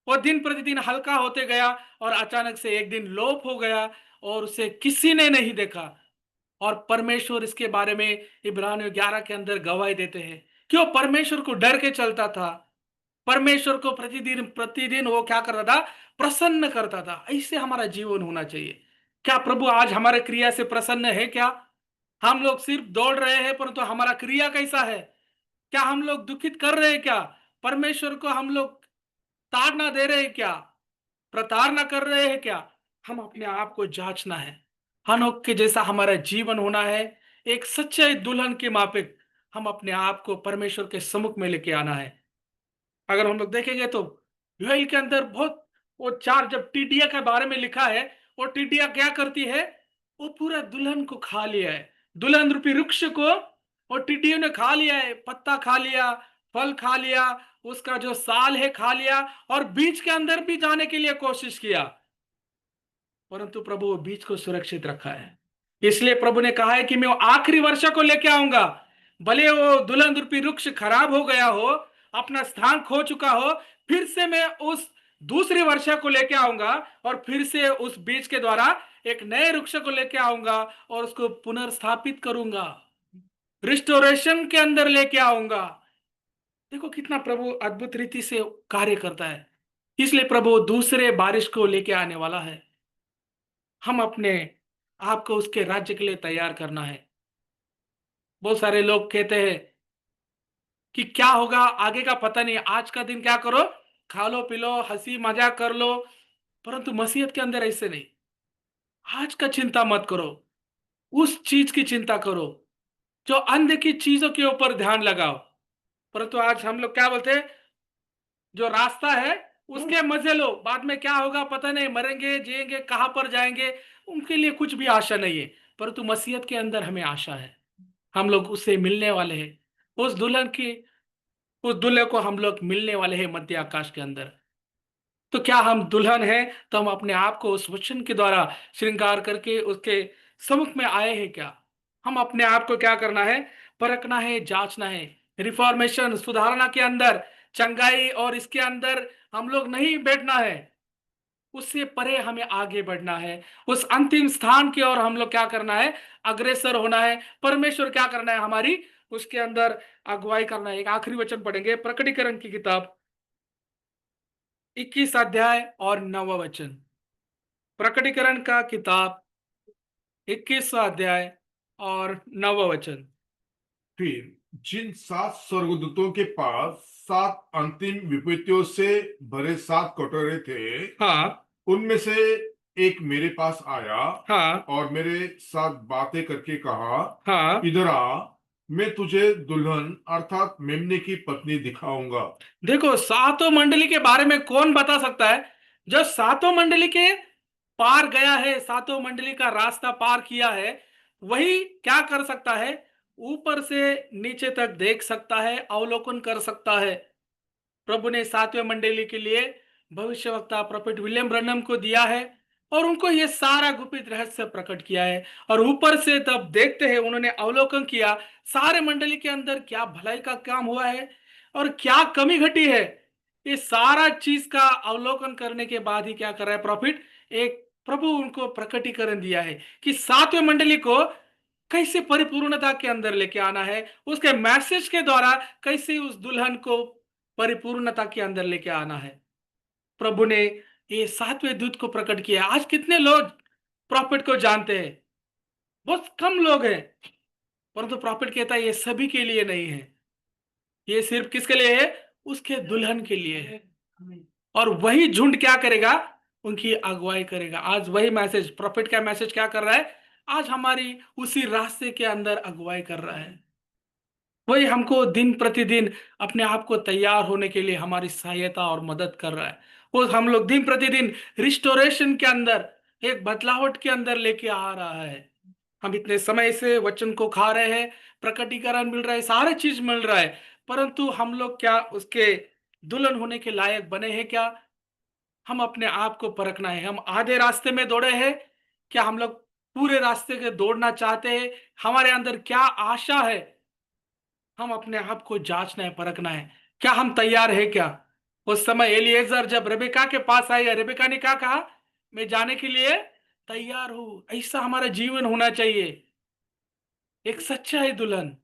वो दिन प्रतिदिन हल्का होते गया और अचानक से एक दिन लोप हो गया और उसे किसी ने नहीं देखा। और परमेश्वर इसके बारे में इब्रानियों 11 के अंदर गवाही देते हैं कि वो परमेश्वर को डर के चलता था। परमेश्वर को प्रतिदिन प्रतिदिन वो क्या करता था, प्रसन्न करता था। ऐसे हमारा जीवन होना चाहिए। क्या प्रभु आज हमारे क्रिया से प्रसन्न है क्या? हम लोग सिर्फ दौड़ रहे हैं, परंतु हमारा क्रिया कैसा है? क्या हम लोग दुखित कर रहे हैं क्या? परमेश्वर को हम लोग ताड़ना दे रहे हैं क्या? प्रताड़ना कर रहे हैं क्या? हम अपने आप को जांचना है। हनोक के जैसा हमारा जीवन होना है, एक सच्चे दुल्हन के माफिक हम अपने आप को परमेश्वर के सम्मुख में लेके आना है। अगर हम लोग देखेंगे तो यूएल के अंदर बहुत, वो चार जब टिड्डिया के बारे में लिखा है, वो टिड्डिया क्या करती है, वो पूरा दुल्हन को खा लिया है। दुल्हन रूपी वृक्ष को और टिड्डियों ने खा लिया है, पत्ता खा लिया, फल खा लिया, उसका जो साल है खा लिया, और बीज के अंदर भी जाने के लिए कोशिश किया, परंतु प्रभु वो बीज को सुरक्षित रखा है। इसलिए प्रभु ने कहा है कि मैं वो आखिरी वर्षा को लेके आऊंगा। भले वो दुल्हन रूपी वृक्ष खराब हो गया हो, अपना स्थान खो चुका हो, फिर से मैं उस दूसरी वर्षा को लेके आऊंगा, और फिर से उस बीज के द्वारा एक नए वृक्ष को लेके आऊंगा और उसको पुनर्स्थापित करूंगा, रिस्टोरेशन के अंदर लेके आऊंगा। देखो कितना प्रभु अद्भुत रीति से कार्य करता है। इसलिए प्रभु दूसरे बारिश को लेके आने वाला है। हम अपने आप को उसके राज्य के लिए तैयार करना है। बहुत सारे लोग कहते हैं कि क्या होगा आगे का पता नहीं, आज का दिन क्या करो, खा लो पी लो हंसी मजाक कर लो, परंतु मसीहत के अंदर ऐसे नहीं। आज का चिंता मत करो, उस चीज की चिंता करो जो अंध की चीजों के ऊपर ध्यान लगाओ। परंतु आज हम लोग क्या बोलते हैं, जो रास्ता है उसके मजे लो, बाद में क्या होगा पता नहीं, मरेंगे जिएंगे कहां पर जाएंगे, उनके लिए कुछ भी आशा नहीं है। परंतु मसीहत के अंदर हमें आशा है, हम लोग उससे मिलने वाले हैं। उस दुल्हन की, उस दूल्हे को हम लोग मिलने वाले हैं मध्य आकाश के अंदर। तो क्या हम दुल्हन हैं, तो हम अपने आप को उस वचन के द्वारा श्रृंगार करके उसके सम्मुख में आए हैं क्या? हम अपने आप को क्या करना है, परखना है, जांचना है। रिफॉर्मेशन सुधारना के अंदर, चंगाई और इसके अंदर हम लोग नहीं बैठना है, उससे परे हमें आगे बढ़ना है। उस अंतिम स्थान की ओर हम लोग क्या करना है, अग्रसर होना है। परमेश्वर क्या करना है, हमारी उसके अंदर अगुवाई करना है। एक आखिरी वचन पढ़ेंगे, प्रकटीकरण की किताब 21 अध्याय और 9वां वचन। प्रकटीकरण का किताब 21वां अध्याय और 9वां वचन। फिर जिन 7 स्वर्गदूतों के पास 7 अंतिम विपत्तियों से भरे 7 कटोरे थे, हाँ उनमें से एक मेरे पास आया हाँ और मेरे साथ बातें करके कहा, हाँ। इधर आ, मैं तुझे दुल्हन अर्थात मेमने की पत्नी दिखाऊंगा। देखो सातों मंडली के बारे में कौन बता सकता है? जो सातों मंडली के पार गया है, सातों मंडली का रास्ता पार किया है, वही क्या कर सकता है, ऊपर से नीचे तक देख सकता है, अवलोकन कर सकता है। प्रभु ने सातवें मंडली के लिए भविष्यवक्ता प्रोफेट विलियम ब्रनम को दिया है, और उनको ये सारा गुप्त रहस्य प्रकट किया है। और ऊपर से तब देखते हैं, उन्होंने अवलोकन किया सारे मंडली के अंदर क्या भलाई का काम हुआ है और क्या कमी घटी है। ये सारा चीज का अवलोकन करने के बाद ही क्या कर रहा है प्रॉफिट, एक प्रभु उनको प्रकटीकरण दिया है कि सातवें मंडली को कैसे परिपूर्णता के अंदर लेके आना है, उसके मैसेज के द्वारा कैसे उस दुल्हन को परिपूर्णता के अंदर लेके आना है। प्रभु ने ये सातवें दूत को प्रकट किया। आज कितने लोग प्रॉफिट को जानते हैं? बहुत कम लोग हैं। परंतु प्रॉफिट कहता है ये सभी के लिए नहीं है, ये सिर्फ किसके लिए है, उसके दुल्हन के लिए है। और वही झुंड क्या करेगा, उनकी अगुवाई करेगा। आज वही मैसेज, प्रॉफिट का मैसेज क्या कर रहा है, आज हमारी उसी रास्ते के अंदर अगुवाई कर रहा है। वही हमको दिन प्रतिदिन अपने आप को तैयार होने के लिए हमारी सहायता और मदद कर रहा है। वो हम लोग दिन प्रतिदिन रिस्टोरेशन के अंदर, एक बदलावट के अंदर लेके आ रहा है। हम इतने समय से वचन को खा रहे हैं, प्रकटीकरण मिल रहा है, सारे चीज मिल रहा है, परंतु हम लोग क्या उसके दुल्हन होने के लायक बने हैं क्या? हम अपने आप को परखना है। हम आधे रास्ते में दौड़े हैं, क्या हम लोग पूरे रास्ते के दौड़ना चाहते हैं? हमारे अंदर क्या आशा है? हम अपने आप को जांचना है, परखना है, क्या हम तैयार है क्या? उस समय एलिएजर जब रेबेका के पास आई, रेबेका ने क्या कहा, मैं जाने के लिए तैयार हूं। ऐसा हमारा जीवन होना चाहिए, एक सच्चा है दुल्हन।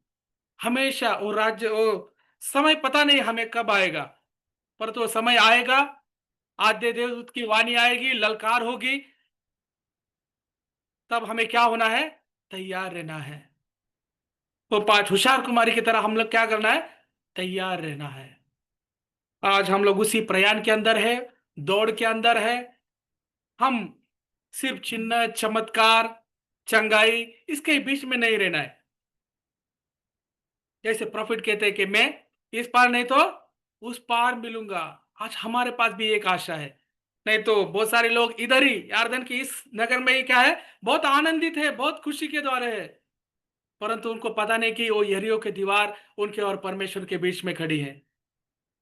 हमेशा वो राज्य, वो समय पता नहीं हमें कब आएगा, पर तो समय आएगा, आद्य देवदूत की वाणी आएगी, ललकार होगी, तब हमें क्या होना है, तैयार रहना है। वो 5 होशियार कुमारी की तरह हम लोग क्या करना है, तैयार रहना है। आज हम लोग उसी प्रयाण के अंदर है, दौड़ के अंदर है। हम सिर्फ चिन्ह चमत्कार चंगाई इसके बीच में नहीं रहना है। जैसे प्रॉफिट कहते हैं कि मैं इस पार नहीं तो उस पार मिलूंगा। आज हमारे पास भी एक आशा है। नहीं तो बहुत सारे लोग इधर ही यारदन के इस नगर में ही क्या है, बहुत आनंदित है, बहुत खुशी के द्वारा है, परंतु उनको पता नहीं कि वो यरीहो की दीवार उनके और परमेश्वर के बीच में खड़ी है।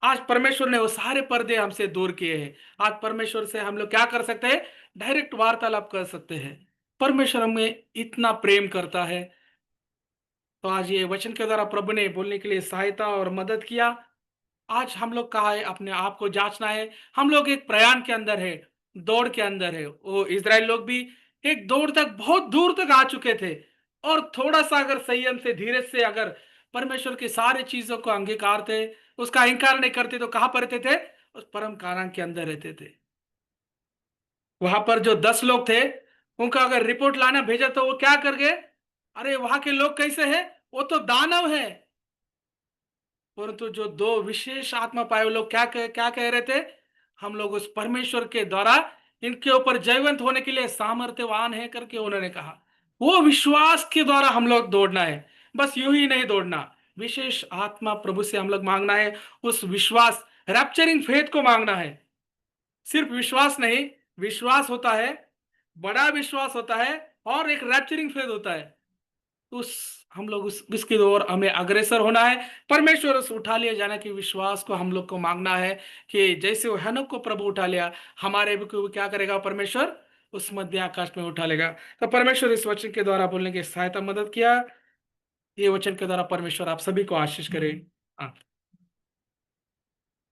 आज परमेश्वर ने वो सारे पर्दे हमसे दूर किए हैं। आज परमेश्वर से हम लोग क्या कर सकते हैं? डायरेक्ट वार्तालाप कर सकते हैं। परमेश्वर हमें इतना प्रेम करता है। तो आज ये वचन के द्वारा प्रभु ने बोलने के लिए सहायता और मदद किया। आज हम लोग कहा है, अपने आप को जांचना है। हम लोग एक प्रयाण के अंदर है, दौड़ के अंदर है। वो इजराइल लोग भी एक दौड़ तक बहुत दूर तक आ चुके थे, और थोड़ा सा अगर संयम से, धीरज से अगर परमेश्वर की सारी चीजों को अंगीकार थे, उसका इंकार नहीं करते, तो कहां पर रहते थे? उस परम कारां के अंदर रहते थे। वहां पर जो 10 लोग थे, उनका अगर रिपोर्ट लाना भेजा तो वो क्या कर गए? अरे वहां के लोग कैसे हैं? वो तो दानव है। परंतु जो दो विशेष आत्मा पाए हुए लोग क्या कह रहे थे? हम लोग उस परमेश्वर के द्वारा इनके ऊपर जयवंत होने के लिए सामर्थ्यवान है करके उन्होंने कहा। वो विश्वास के द्वारा हम लोग दौड़ना है। बस यूं ही नहीं दौड़ना, विशेष आत्मा प्रभु से हम लोग मांगना है। उस विश्वास, रैप्चरिंग फेथ को मांगना है। सिर्फ विश्वास नहीं, विश्वास होता है, बड़ा विश्वास होता है, और एक रैप्चरिंग फेथ होता है। उस हम लोग उस उसकी ओर हमें अग्रसर होना है। परमेश्वर उस उठा लिया जाने के विश्वास को हम लोग को मांगना है, कि जैसे वो हनोक को प्रभु उठा लिया, हमारे भी को क्या करेगा परमेश्वर? उस मध्य आकाश में उठा लेगा। तो परमेश्वर इस वचन के द्वारा बोलने की सहायता मदद किया। ये वचन के द्वारा परमेश्वर आप सभी को आशीष करे। हाँ।